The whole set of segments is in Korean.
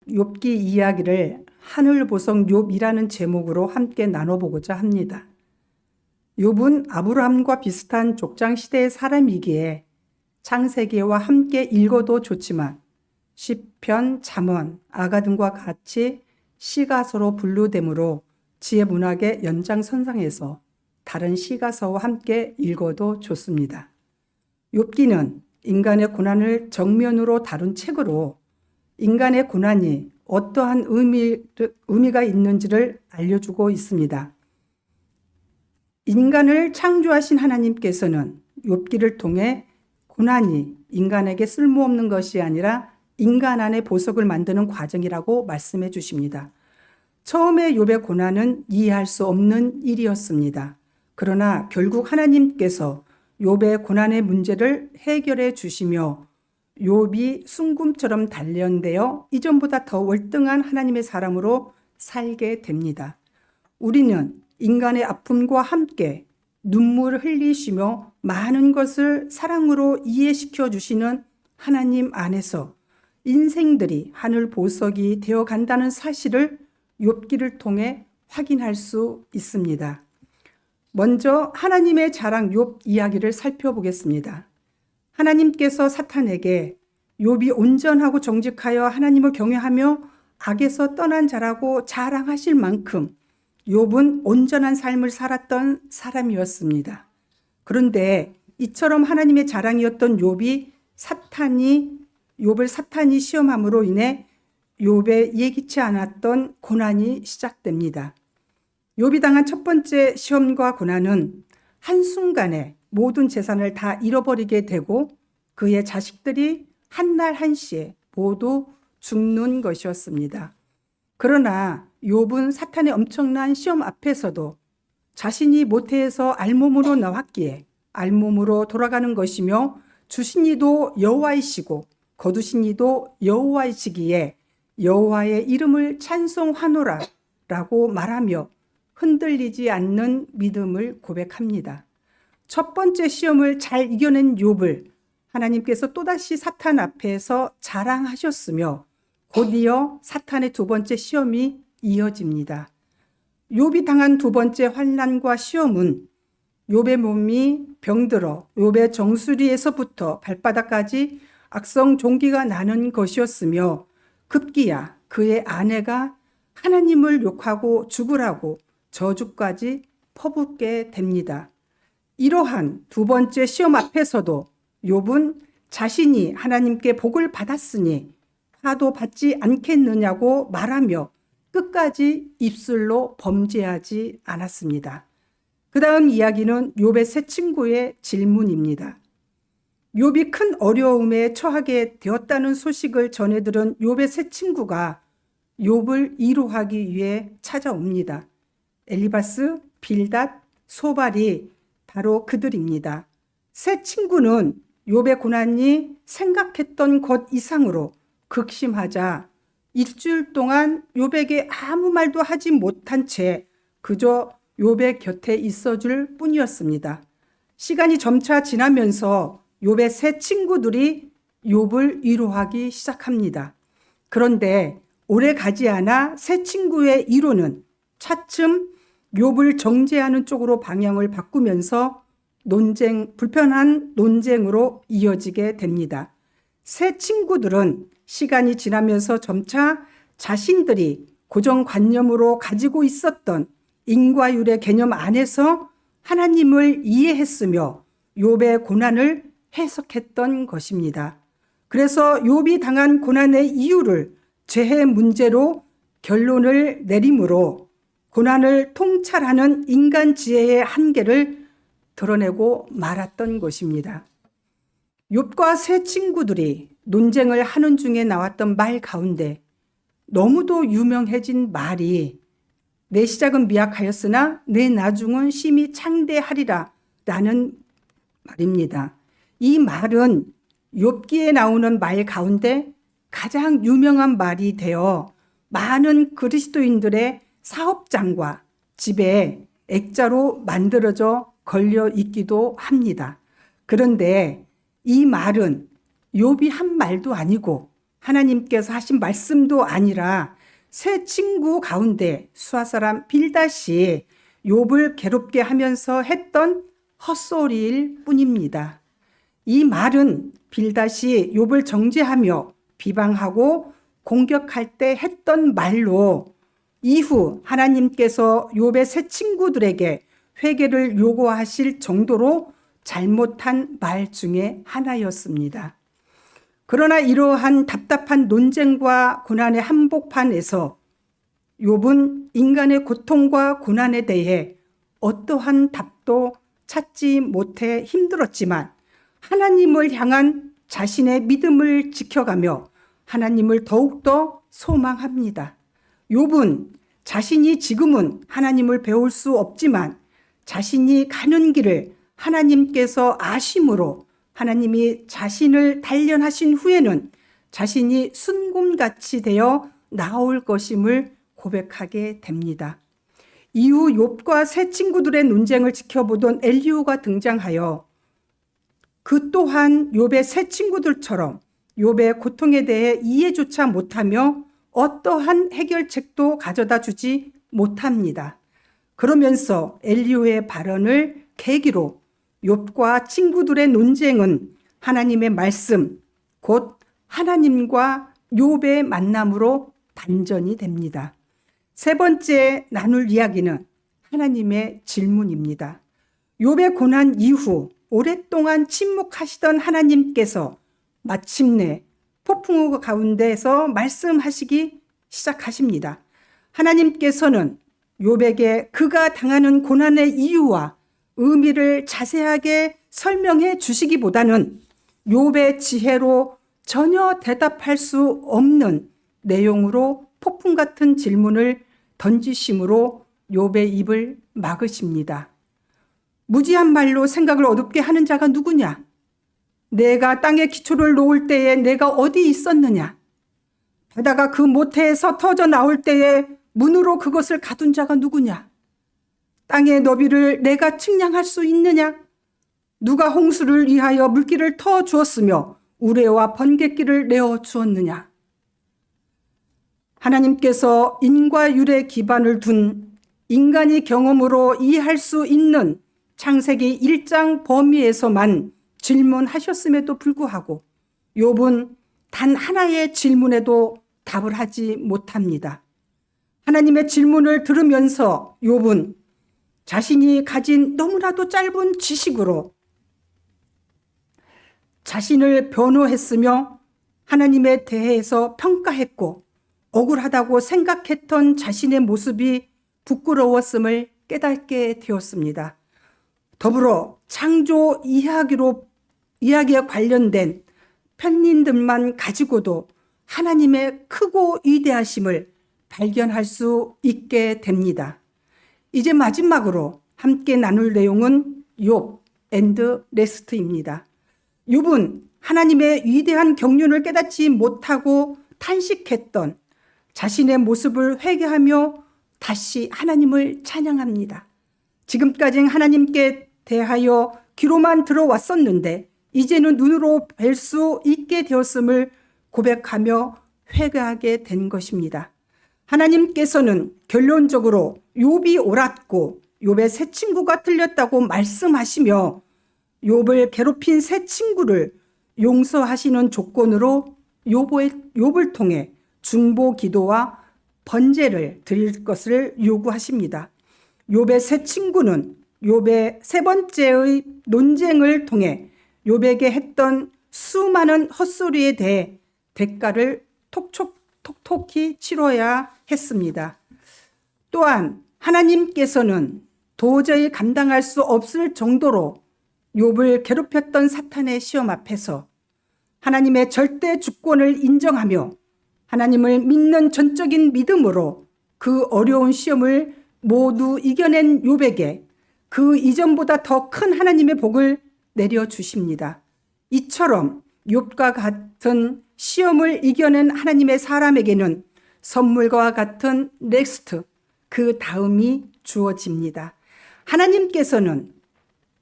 욥기 이야기를 하늘 보석 욥이라는 제목으로 함께 나눠보고자 합니다. 욥은 아브라함과 비슷한 족장 시대의 사람이기에 창세기와 함께 읽어도 좋지만 시편, 잠언, 아가 등과 같이 시가서로 분류되므로 지혜 문학의 연장선상에서 다른 시가서와 함께 읽어도 좋습니다. 욥기는 인간의 고난을 정면으로 다룬 책으로 인간의 고난이 어떠한 의미가 있는지를 알려주고 있습니다. 인간을 창조하신 하나님께서는 욥기를 통해 고난이 인간에게 쓸모없는 것이 아니라 인간 안에 보석을 만드는 과정이라고 말씀해 주십니다. 처음에 욥의 고난은 이해할 수 없는 일이었습니다. 그러나 결국 하나님께서 욥의 고난의 문제를 해결해 주시며 욥이 순금처럼 단련되어 이전보다 더 월등한 하나님의 사람으로 살게 됩니다. 우리는 인간의 아픔과 함께 눈물을 흘리시며 많은 것을 사랑으로 이해시켜 주시는 하나님 안에서 인생들이 하늘 보석이 되어 간다는 사실을 욥기를 통해 확인할 수 있습니다. 먼저 하나님의 자랑 욥 이야기를 살펴보겠습니다. 하나님께서 사탄에게 욥이 온전하고 정직하여 하나님을 경외하며 악에서 떠난 자라고 자랑하실 만큼 욥은 온전한 삶을 살았던 사람이었습니다. 그런데 이처럼 하나님의 자랑이었던 욥을 사탄이 시험함으로 인해 욥의 예기치 않았던 고난이 시작됩니다. 욥이 당한 첫 번째 시험과 고난은 한순간에 모든 재산을 다 잃어버리게 되고 그의 자식들이 한날 한시에 모두 죽는 것이었습니다. 그러나 욥은 사탄의 엄청난 시험 앞에서도 자신이 모태에서 알몸으로 나왔기에 알몸으로 돌아가는 것이며 주신 이도 여호와이시고 거두신 이도 여호와이시기에 여호와의 이름을 찬송하노라 라고 말하며 흔들리지 않는 믿음을 고백합니다. 첫 번째 시험을 잘 이겨낸 욥을 하나님께서 또다시 사탄 앞에서 자랑하셨으며 곧이어 사탄의 두 번째 시험이 이어집니다. 욥이 당한 두 번째 환난과 시험은 욥의 몸이 병들어 욥의 정수리에서부터 발바닥까지 악성 종기가 나는 것이었으며 급기야 그의 아내가 하나님을 욕하고 죽으라고 저주까지 퍼붓게 됩니다. 이러한 두 번째 시험 앞에서도 욥은 자신이 하나님께 복을 받았으니 화도 받지 않겠느냐고 말하며 끝까지 입술로 범죄하지 않았습니다. 그 다음 이야기는 욥의 세 친구의 질문입니다. 욥이 큰 어려움에 처하게 되었다는 소식을 전해들은 욥의 세 친구가 욥을 위로하기 위해 찾아옵니다. 엘리바스, 빌닷, 소발이 바로 그들입니다. 세 친구는 욥의 고난이 생각했던 것 이상으로 극심하자 일주일 동안 욥에게 아무 말도 하지 못한 채 그저 욥의 곁에 있어줄 뿐이었습니다. 시간이 점차 지나면서 욥의 세 친구들이 욥을 위로하기 시작합니다. 그런데 오래 가지 않아 세 친구의 위로는 차츰 욥을 정죄하는 쪽으로 방향을 바꾸면서 불편한 논쟁으로 이어지게 됩니다. 세 친구들은 시간이 지나면서 점차 자신들이 고정관념으로 가지고 있었던 인과율의 개념 안에서 하나님을 이해했으며 욥의 고난을 해석했던 것입니다. 그래서 욥이 당한 고난의 이유를 죄의 문제로 결론을 내림으로 고난을 통찰하는 인간 지혜의 한계를 드러내고 말았던 것입니다. 욥과 세 친구들이 논쟁을 하는 중에 나왔던 말 가운데 너무도 유명해진 말이 내 시작은 미약하였으나 내 나중은 심히 창대하리라 라는 말입니다. 이 말은 욥기에 나오는 말 가운데 가장 유명한 말이 되어 많은 그리스도인들의 사업장과 집에 액자로 만들어져 걸려 있기도 합니다. 그런데 이 말은 욥이 한 말도 아니고 하나님께서 하신 말씀도 아니라 세 친구 가운데 수아 사람 빌닷이 욥을 괴롭게 하면서 했던 헛소리일 뿐입니다. 이 말은 빌닷이 욥을 정죄하며 비방하고 공격할 때 했던 말로 이후 하나님께서 욥의 세 친구들에게 회개를 요구하실 정도로 잘못한 말 중에 하나였습니다. 그러나 이러한 답답한 논쟁과 고난의 한복판에서 욥은 인간의 고통과 고난에 대해 어떠한 답도 찾지 못해 힘들었지만 하나님을 향한 자신의 믿음을 지켜가며 하나님을 더욱더 소망합니다. 욥은 자신이 지금은 하나님을 배울 수 없지만 자신이 가는 길을 하나님께서 아심으로 하나님이 자신을 단련하신 후에는 자신이 순금같이 되어 나올 것임을 고백하게 됩니다. 이후 욥과 세 친구들의 논쟁을 지켜보던 엘리후가 등장하여 그 또한 욥의 세 친구들처럼 욥의 고통에 대해 이해조차 못하며 어떠한 해결책도 가져다 주지 못합니다. 그러면서 엘리후의 발언을 계기로 욥과 친구들의 논쟁은 하나님의 말씀, 곧 하나님과 욥의 만남으로 반전이 됩니다. 세 번째 나눌 이야기는 하나님의 질문입니다. 욥의 고난 이후 오랫동안 침묵하시던 하나님께서 마침내 폭풍우 가운데서 말씀하시기 시작하십니다. 하나님께서는 욥에게 그가 당하는 고난의 이유와 의미를 자세하게 설명해 주시기보다는 욥의 지혜로 전혀 대답할 수 없는 내용으로 폭풍 같은 질문을 던지심으로 욥의 입을 막으십니다. 무지한 말로 생각을 어둡게 하는 자가 누구냐? 내가 땅에 기초를 놓을 때에 내가 어디 있었느냐? 바다가 그 모태에서 터져 나올 때에 문으로 그것을 가둔 자가 누구냐? 땅의 너비를 내가 측량할 수 있느냐? 누가 홍수를 위하여 물길을 터 주었으며 우레와 번갯길을 내어 주었느냐? 하나님께서 인과 율에 기반을 둔 인간이 경험으로 이해할 수 있는 창세기 1장 범위에서만 질문하셨음에도 불구하고 욥은 단 하나의 질문에도 답을 하지 못합니다. 하나님의 질문을 들으면서 욥은 자신이 가진 너무나도 짧은 지식으로 자신을 변호했으며 하나님에 대해서 평가했고 억울하다고 생각했던 자신의 모습이 부끄러웠음을 깨닫게 되었습니다. 더불어 창조 이야기에 관련된 편린들만 가지고도 하나님의 크고 위대하심을 발견할 수 있게 됩니다. 이제 마지막으로 함께 나눌 내용은 욥 앤드 레스트입니다. 욥은 하나님의 위대한 경륜을 깨닫지 못하고 탄식했던 자신의 모습을 회개하며 다시 하나님을 찬양합니다. 지금까지 하나님께 대하여 귀로만 들어왔었는데 이제는 눈으로 뵐 수 있게 되었음을 고백하며 회개하게 된 것입니다. 하나님께서는 결론적으로 욥이 옳았고 욥의 세 친구가 틀렸다고 말씀하시며 욥을 괴롭힌 세 친구를 용서하시는 조건으로 욥을 통해 중보 기도와 번제를 드릴 것을 요구하십니다. 욥의 세 친구는 욥의 세 번째의 논쟁을 통해 욥에게 했던 수많은 헛소리에 대해 대가를 톡톡히 치러야 했습니다. 또한 하나님께서는 도저히 감당할 수 없을 정도로 욥을 괴롭혔던 사탄의 시험 앞에서 하나님의 절대 주권을 인정하며 하나님을 믿는 전적인 믿음으로 그 어려운 시험을 모두 이겨낸 욥에게 그 이전보다 더 큰 하나님의 복을 내려주십니다. 이처럼 욥과 같은 시험을 이겨낸 하나님의 사람에게는 선물과 같은 넥스트, 그 다음이 주어집니다.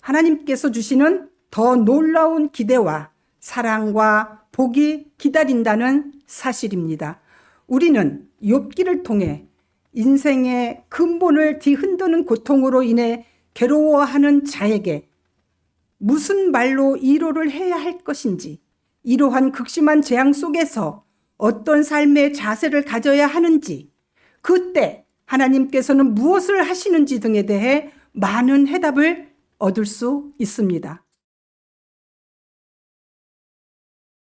하나님께서 주시는 더 놀라운 기대와 사랑과 복이 기다린다는 사실입니다. 우리는 욥기를 통해 인생의 근본을 뒤흔드는 고통으로 인해 괴로워하는 자에게 무슨 말로 위로를 해야 할 것인지, 이러한 극심한 재앙 속에서 어떤 삶의 자세를 가져야 하는지, 그때 하나님께서는 무엇을 하시는지 등에 대해 많은 해답을 얻을 수 있습니다.